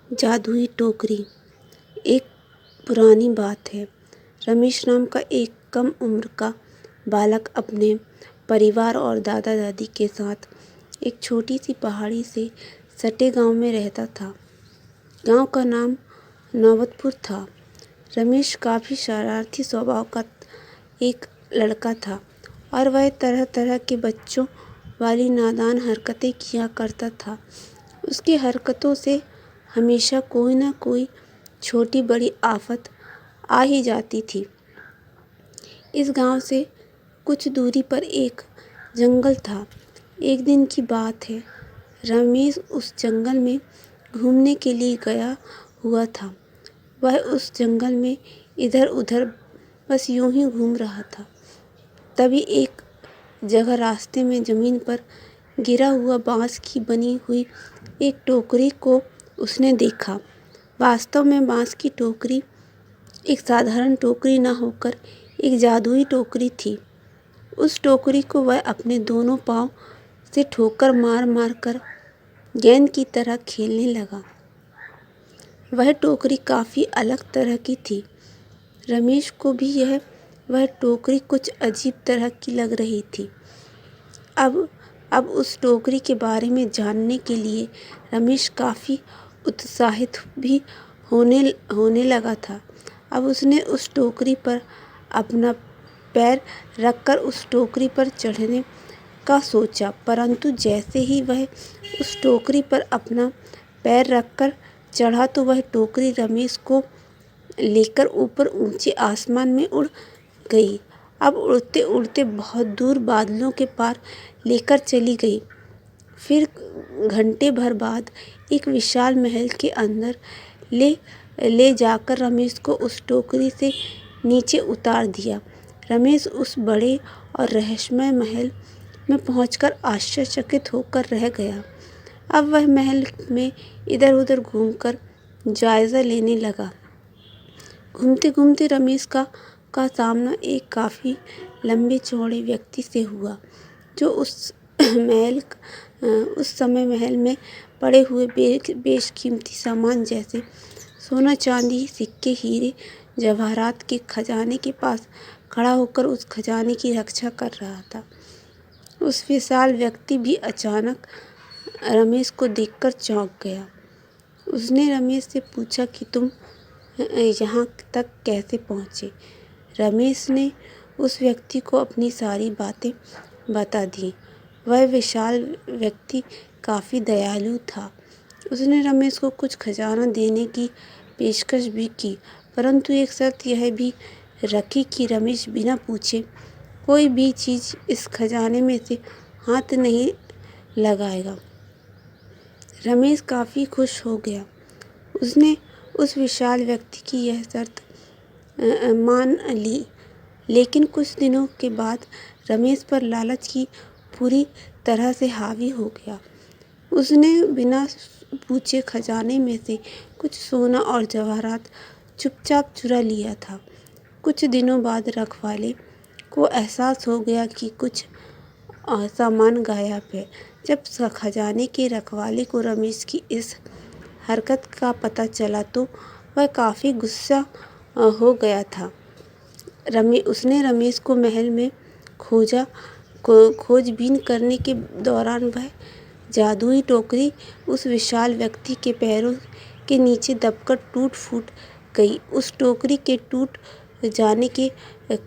जादुई टोकरी। एक पुरानी बात है। रमेश नाम का एक कम उम्र का बालक अपने परिवार और दादा दादी के साथ एक छोटी सी पहाड़ी से सटे गांव में रहता था। गांव का नाम नौबतपुर था। रमेश काफ़ी शरारती स्वभाव का एक लड़का था और वह तरह तरह के बच्चों वाली नादान हरकतें किया करता था। उसकी हरकतों से हमेशा कोई ना कोई छोटी बड़ी आफत आ ही जाती थी। इस गांव से कुछ दूरी पर एक जंगल था। एक दिन की बात है, रमेश उस जंगल में घूमने के लिए गया हुआ था। वह उस जंगल में इधर उधर बस यूं ही घूम रहा था। तभी एक जगह रास्ते में ज़मीन पर गिरा हुआ बांस की बनी हुई एक टोकरी को उसने देखा। वास्तव में बांस की टोकरी एक साधारण टोकरी न होकर एक जादुई टोकरी थी। उस टोकरी को वह अपने दोनों पांव से ठोकर मार मार कर गेंद की तरह खेलने लगा। वह टोकरी काफ़ी अलग तरह की थी। रमेश को भी वह टोकरी कुछ अजीब तरह की लग रही थी। अब उस टोकरी के बारे में जानने के लिए रमेश काफ़ी उत्साहित भी होने लगा था। अब उसने उस टोकरी पर अपना पैर रखकर उस टोकरी पर चढ़ने का सोचा, परंतु जैसे ही वह उस टोकरी पर अपना पैर रखकर चढ़ा तो वह टोकरी रमेश को लेकर ऊपर ऊंचे आसमान में उड़ गई। अब उड़ते उड़ते बहुत दूर बादलों के पार लेकर चली गई। फिर घंटे भर बाद एक विशाल महल के अंदर ले जाकर रमेश को उस टोकरी से नीचे उतार दिया। रमेश उस बड़े और रहस्यमय महल में पहुंचकर आश्चर्यचकित होकर रह गया। अब वह महल में इधर उधर घूमकर जायजा लेने लगा। घूमते घूमते रमेश का सामना एक काफ़ी लंबे चौड़े व्यक्ति से हुआ, जो उस समय महल में पड़े हुए बेशकीमती सामान जैसे सोना चांदी सिक्के हीरे जवाहरात के खजाने के पास खड़ा होकर उस खजाने की रक्षा कर रहा था। उस विशाल व्यक्ति भी अचानक रमेश को देखकर चौंक गया। उसने रमेश से पूछा कि तुम यहाँ तक कैसे पहुँचे। रमेश ने उस व्यक्ति को अपनी सारी बातें बता दी। वह विशाल व्यक्ति काफ़ी दयालु था। उसने रमेश को कुछ खजाना देने की पेशकश भी की, परंतु एक शर्त यह भी रखी कि रमेश बिना पूछे कोई भी चीज़ इस खजाने में से हाथ नहीं लगाएगा। रमेश काफ़ी खुश हो गया। उसने उस विशाल व्यक्ति की यह शर्त मान ली। लेकिन कुछ दिनों के बाद रमेश पर लालच की पूरी तरह से हावी हो गया। उसने बिना पूछे खजाने में से कुछ सोना और जवाहरात चुपचाप चुरा लिया था। कुछ दिनों बाद रखवाले को एहसास हो गया कि कुछ सामान गायब है। जब खजाने के रखवाले को रमेश की इस हरकत का पता चला तो वह काफ़ी गुस्सा हो गया था। उसने रमेश को महल में खोजबीन करने के दौरान वह जादुई टोकरी उस विशाल व्यक्ति के पैरों के नीचे दबकर टूट फूट गई। उस टोकरी के टूट जाने के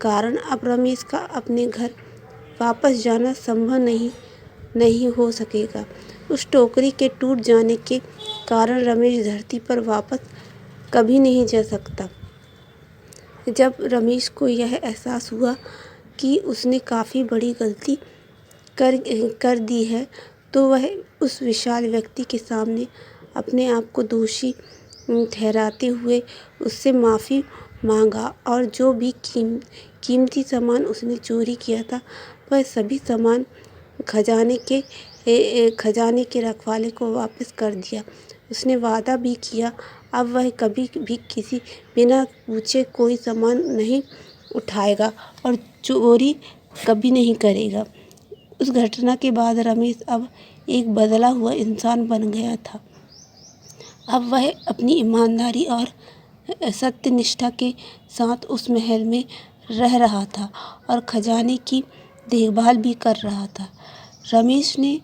कारण अब रमेश का अपने घर वापस जाना संभव नहीं हो सकेगा। उस टोकरी के टूट जाने के कारण रमेश धरती पर वापस कभी नहीं जा सकता। जब रमेश को यह एहसास हुआ कि उसने काफ़ी बड़ी गलती कर दी है, तो वह उस विशाल व्यक्ति के सामने अपने आप को दोषी ठहराते हुए उससे माफ़ी मांगा और जो भी कीमती सामान उसने चोरी किया था वह सभी सामान खजाने के रखवाले को वापस कर दिया। उसने वादा भी किया अब वह कभी भी किसी बिना पूछे कोई सामान नहीं उठाएगा और चोरी कभी नहीं करेगा। उस घटना के बाद रमेश अब एक बदला हुआ इंसान बन गया था। अब वह अपनी ईमानदारी और सत्यनिष्ठा के साथ उस महल में रह रहा था और खजाने की देखभाल भी कर रहा था। रमेश ने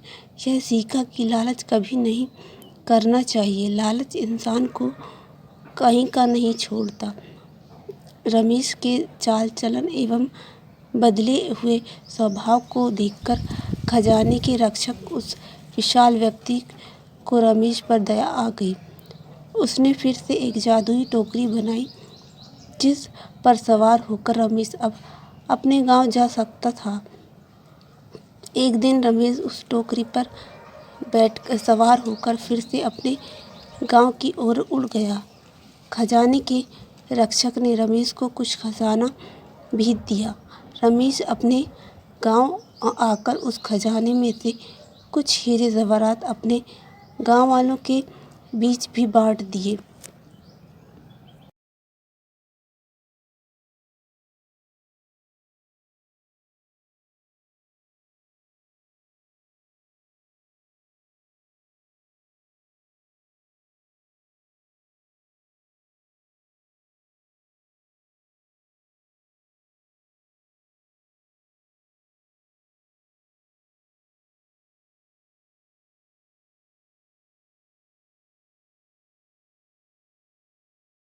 यह सीखा कि लालच कभी नहीं करना चाहिए। लालच इंसान को कहीं का नहीं छोड़ता। रमेश के चाल चलन एवं बदले हुए स्वभाव को देखकर खजाने के रक्षक उस विशाल व्यक्ति को रमेश पर दया आ गई। उसने फिर से एक जादुई टोकरी बनाई जिस पर सवार होकर रमेश अब अपने गांव जा सकता था। एक दिन रमेश उस टोकरी पर सवार होकर फिर से अपने गांव की ओर उड़ गया। खजाने के रक्षक ने रमेश को कुछ खजाना भी दिया। रमेश अपने गांव आकर उस खजाने में से कुछ हीरे जवाहरात अपने गांव वालों के बीच भी बांट दिए।